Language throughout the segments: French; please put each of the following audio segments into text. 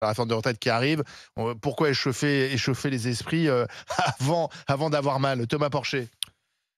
la réforme de retraite qui arrive. Pourquoi échauffer les esprits avant d'avoir mal? Thomas Porcher.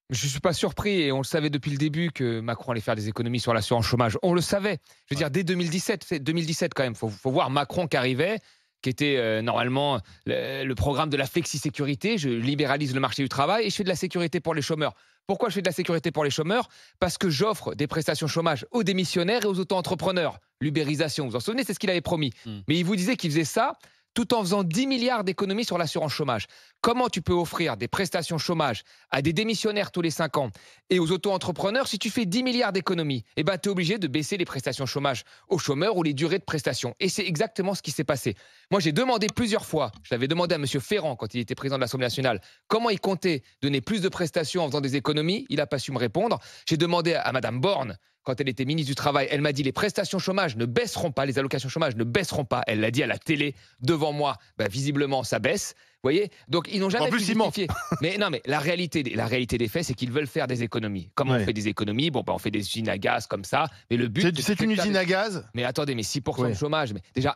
Je ne suis pas surpris et on le savait depuis le début que Macron allait faire des économies sur l'assurance chômage. On le savait. Je veux dire, dès 2017, c'est 2017 quand même. Faut voir Macron qui arrivait, qui était normalement le programme de la flexi-sécurité. Je libéralise le marché du travail et je fais de la sécurité pour les chômeurs. Pourquoi je fais de la sécurité pour les chômeurs? Parce que j'offre des prestations chômage aux démissionnaires et aux auto-entrepreneurs. L'ubérisation, vous vous en souvenez, c'est ce qu'il avait promis. Mais il vous disait qu'il faisait ça tout en faisant 10 milliards d'économies sur l'assurance chômage. Comment tu peux offrir des prestations chômage à des démissionnaires tous les 5 ans et aux auto-entrepreneurs si tu fais 10 milliards d'économies? Eh bien, tu es obligé de baisser les prestations chômage aux chômeurs ou les durées de prestations. Et c'est exactement ce qui s'est passé. Moi, j'ai demandé plusieurs fois, je l'avais demandé à M. Ferrand quand il était président de l'Assemblée nationale, comment il comptait donner plus de prestations en faisant des économies. Il n'a pas su me répondre. J'ai demandé à Mme Borne, quand elle était ministre du Travail, elle m'a dit les prestations chômage ne baisseront pas, les allocations chômage ne baisseront pas. Elle l'a dit à la télé devant moi. Ben, visiblement, ça baisse. Vous voyez? Donc, ils n'ont jamais pu justifier. Mais non, mais la réalité des faits, c'est qu'ils veulent faire des économies. Comment on fait des économies? Bon, ben, on fait des usines à gaz comme ça. Mais le but. C'est une usine à gaz? Mais attendez, mais 6% de chômage. Mais déjà,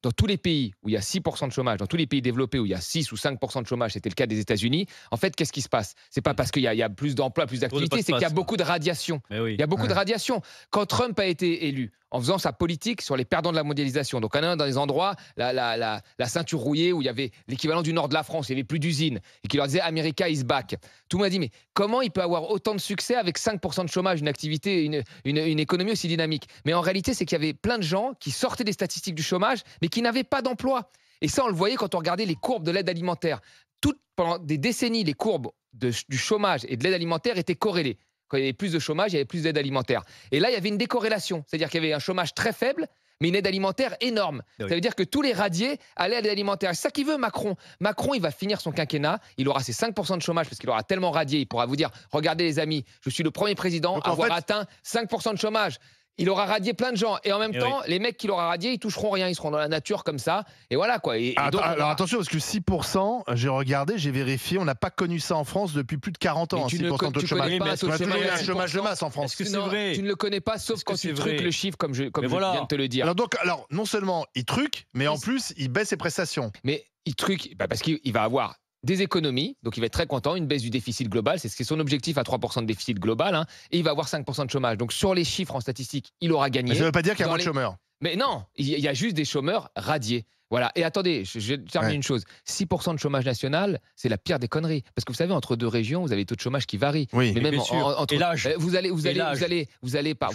dans tous les pays où il y a 6% de chômage, dans tous les pays développés où il y a 6 ou 5% de chômage, c'était le cas des États-Unis, en fait, qu'est-ce qui se passe? C'est pas parce qu'il y a plus d'emplois, plus d'activités, c'est qu'il y a beaucoup de radiation. Il y a beaucoup de radiation. Quand Trump a été élu, en faisant sa politique sur les perdants de la mondialisation, donc on est dans des endroits, la ceinture rouillée, où il y avait l'équivalent du nord de la France, il n'y avait plus d'usines, et qui leur disait « America is back ». Tout le monde a dit « Mais comment il peut avoir autant de succès avec 5% de chômage, une activité, une économie aussi dynamique ?» Mais en réalité, c'est qu'il y avait plein de gens qui sortaient des statistiques du chômage, mais qui n'avaient pas d'emploi. Et ça, on le voyait quand on regardait les courbes de l'aide alimentaire. Pendant des décennies, les courbes du chômage et de l'aide alimentaire étaient corrélées. Quand il y avait plus de chômage, il y avait plus d'aide alimentaire. Et là, il y avait une décorrélation. C'est-à-dire qu'il y avait un chômage très faible, mais une aide alimentaire énorme. Ça veut dire que tous les radiés allaient à l'aide alimentaire. C'est ça qu'il veut, Macron. Macron, il va finir son quinquennat. Il aura ses 5% de chômage parce qu'il aura tellement radié. Il pourra vous dire, regardez les amis, je suis le premier président à avoir atteint 5% de chômage. Il aura radié plein de gens. Et en même temps, les mecs qu'il aura radiés, ils toucheront rien. Ils seront dans la nature comme ça. Et voilà quoi. Alors attention, parce que 6%, j'ai regardé, j'ai vérifié, on n'a pas connu ça en France depuis plus de 40 ans. 6% de chômage. On a toujours eu un chômage de masse en France. Est-ce que c'est vrai? Tu ne le connais pas, sauf quand tu truques le chiffre, comme je viens de te le dire. Alors non seulement il truque, mais en plus, il baisse ses prestations. Mais il truque parce qu'il va avoir des économies, donc il va être très content, une baisse du déficit global, c'est son objectif à 3% de déficit global, et il va avoir 5% de chômage. Donc sur les chiffres en statistique, il aura gagné. Mais ça ne veut pas dire qu'il y a moins de chômeurs. Mais non, il y a juste des chômeurs radiés. Voilà. Et attendez, je vais terminer une chose. 6% de chômage national, c'est la pire des conneries. Parce que vous savez, entre deux régions, vous avez des taux de chômage qui varient. Oui, mais même et l'âge. Vous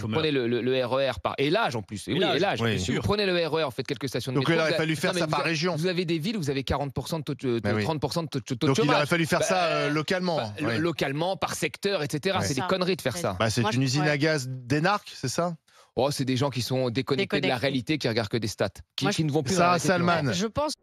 prenez le RER par. Et l'âge en plus. Et l'âge. Vous prenez le RER, vous faites quelques stations de métro. Donc il aurait fallu faire ça par région. Vous avez des villes où vous avez 40% de taux de 30% de taux de chômage. Donc il aurait fallu faire ça localement. Localement, par secteur, etc. C'est des conneries de faire ça. C'est une usine à gaz d'énarques, c'est ça? Oh, c'est des gens qui sont déconnectés de la réalité, qui regardent que des stats, qui ne vont plus. Sarah Salman. Je pense.